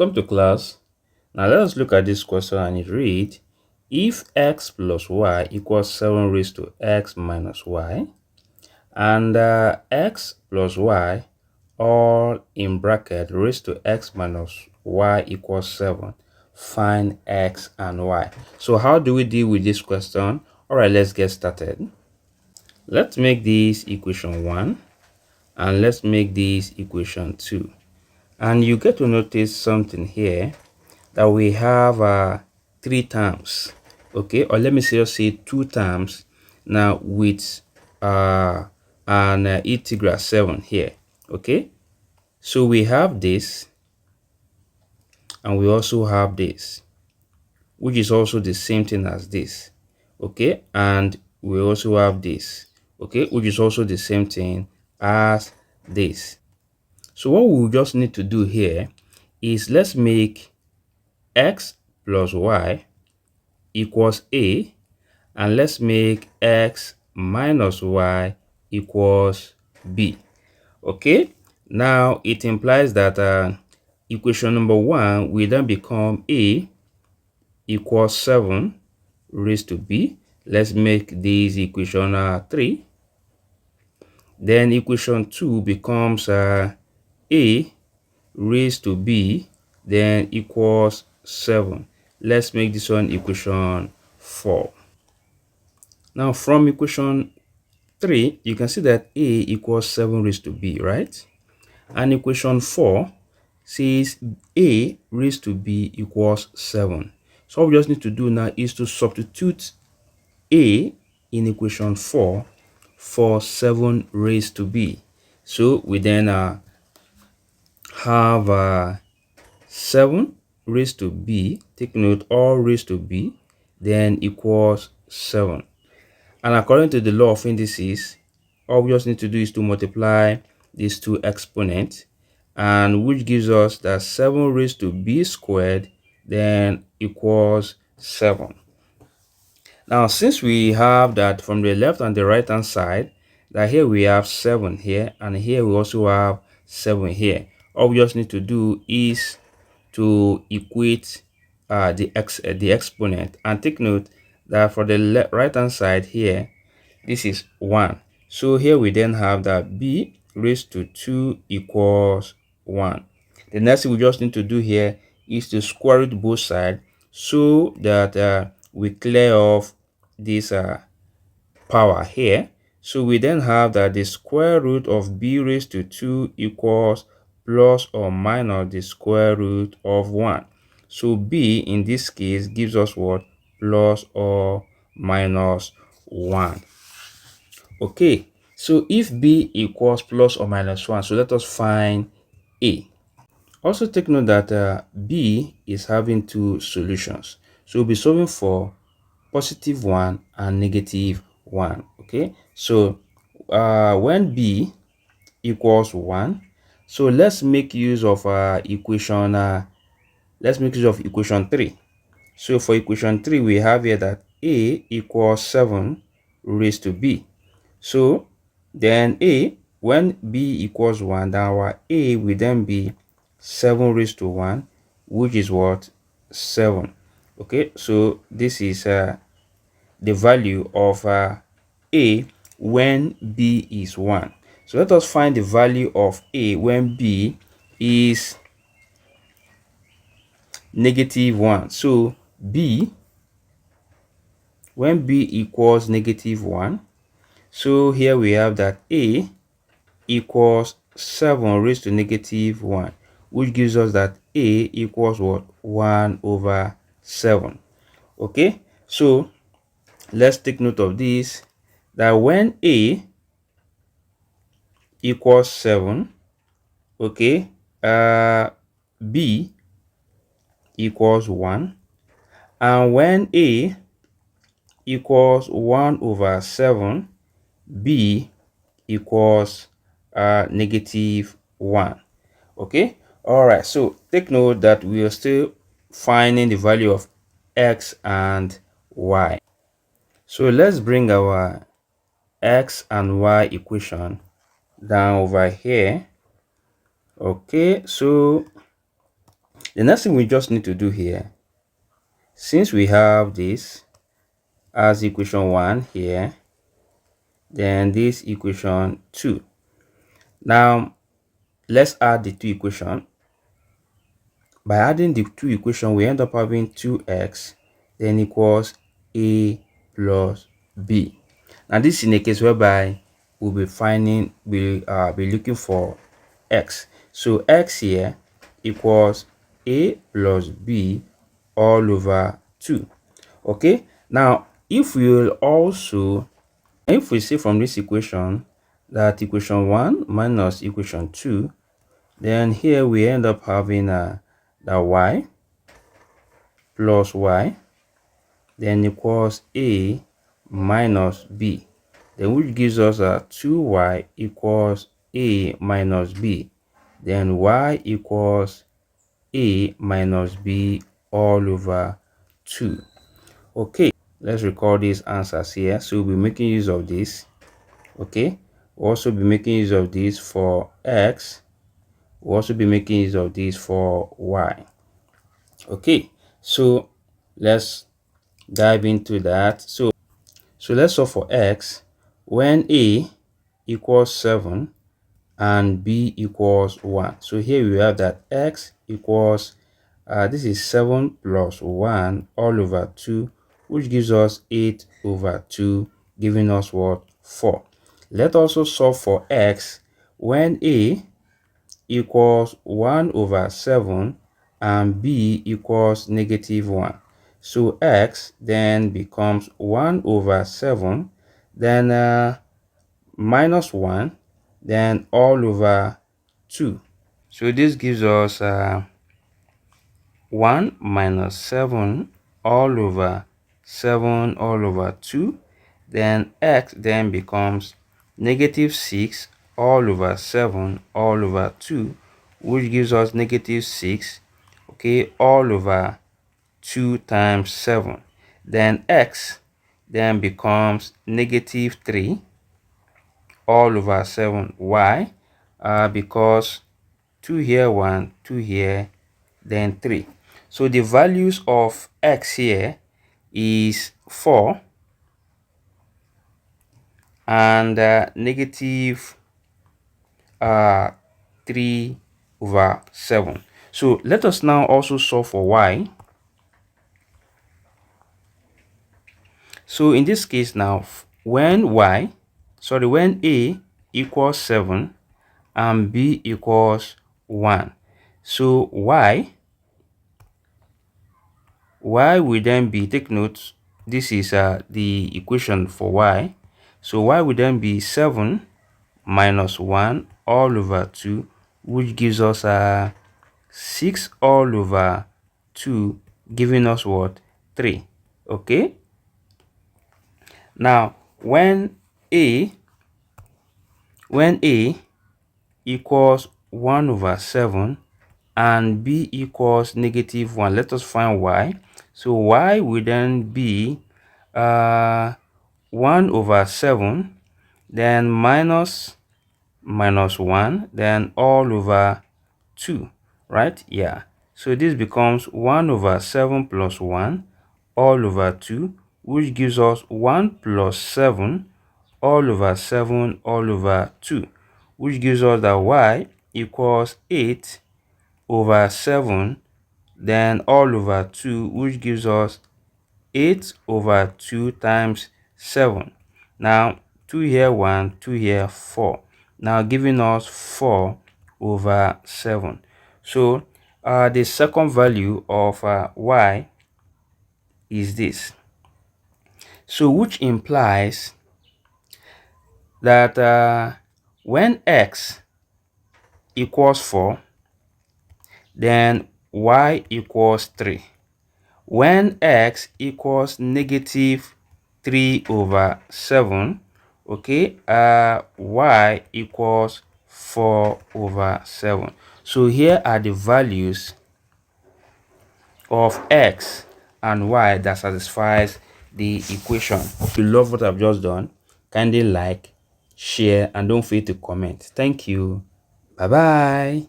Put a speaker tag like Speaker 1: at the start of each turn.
Speaker 1: Welcome to class. Now let us look at this question, and it reads, if x plus y equals 7 raised to x minus y, and x plus y all in bracket raised to x minus y equals 7, find x and y. So how do we deal with this question? All right, let's get started. Let's make this equation 1, and let's make this equation 2. And you get to notice something here, that we have 3 terms, okay, or let me say 2 terms now with an integral 7 here, okay. So we have this, and we also have this, which is also the same thing as this, okay, and we also have this, okay, which is also the same thing as this. So what we just need to do here is let's make x plus y equals a, and let's make x minus y equals b. Okay, now it implies that equation number 1 will then become a equals 7 raised to b. Let's make this equation 3. Then equation 2 becomes a raised to b, then equals 7. Let's make this one equation 4. Now from equation 3, you can see that a equals 7 raised to b, right? And equation 4 says a raised to b equals 7. So all we just need to do now is to substitute a in equation 4 for 7 raised to b. So we then have 7 raised to b, take note, all raised to b, then equals 7. And according to the law of indices, all we just need to do is to multiply these two exponents, and which gives us that 7 raised to b squared then equals 7. Now, since we have that from the left and the right hand side, that here we have 7 here, and here we also have 7 here, all we just need to do is to equate the exponent. And take note that for the right hand side here, this is 1. So here we then have that b raised to 2 equals 1. The next thing we just need to do here is to square root both sides, so that we clear off this power here. So we then have that the square root of b raised to 2 equals plus or minus the square root of 1. So b in this case gives us what? Plus or minus 1. Okay, so if b equals plus or minus 1, so let us find a. Also take note that b is having 2 solutions. So we'll be solving for positive 1 and negative 1. Okay, so when b equals 1, so let's make use of equation 3. So for equation 3, we have here that a equals 7 raised to b. So then a, when b equals 1, then our a will then be 7 raised to 1, which is what? 7. Okay, so this is the value of a when b is 1. So let us find the value of a when b is negative 1. So b, when b equals negative 1, so here we have that a equals 7 raised to negative 1, which gives us that a equals what? 1 over 7. Okay, so let's take note of this, that when a equals 7, okay, b equals 1, and when a equals 1 over 7, b equals negative 1. Okay, all right, so take note that we are still finding the value of x and y. So let's bring our x and y equation down over here. Okay, so The next thing we just need to do here, since we have this as equation 1 here, then this equation 2. Now let's add the two equations. By adding the two equations, we end up having 2x then equals a plus b. Now this is in a case whereby we'll be looking for x. So x here equals a plus b all over 2. Okay, now if we say from this equation that equation 1 minus equation 2, then here we end up having the y plus y then equals a minus b, then which gives us 2y equals a minus b, then y equals a minus b all over 2. Okay, let's record these answers here. So we'll be making use of this. Okay, we'll also be making use of this for x. We'll also be making use of this for y. Okay, so let's dive into that. So let's solve for x when a equals 7 and b equals 1. So here we have that x equals this is 7 plus 1 all over 2, which gives us 8 over 2, giving us what? 4. Let's also solve for x when a equals 1 over 7 and b equals -1. So x then becomes 1 over 7, then minus 1, then all over 2. So this gives us 1 minus 7 all over 7 all over 2. Then x then becomes -6 all over 7 all over 2, which gives us -6, okay, all over 2 times 7. Then x then becomes -3 all over 7. Why? Because 2 here, 1, 2 here, then 3. So the values of x here is 4 and negative 3 over 7. So let us now also solve for y. So in this case now, when a equals 7 and b equals 1, so y will then be, take note, this is the equation for y. So y will then be 7 minus 1 all over 2, which gives us 6 all over 2, giving us what? 3. Okay, now when a equals 1 over 7 and b equals -1, let us find y. So y will then be 1 over 7, then minus 1, then all over 2, right? Yeah, so this becomes 1 over 7 plus 1 all over 2, which gives us 1 plus 7 all over 7 all over 2, which gives us that y equals 8 over 7 then all over 2, which gives us 8 over 2 times 7. Now 2 here, 1, 2 here, 4, now giving us 4 over 7. So the second value of y is this. So which implies that when x equals 4, then y equals 3. When x equals -3 over 7, okay, y equals 4 over 7. So here are the values of x and y that satisfies the equation. If you love what I've just done, kindly like, share, and don't forget to comment. Thank you. Bye bye.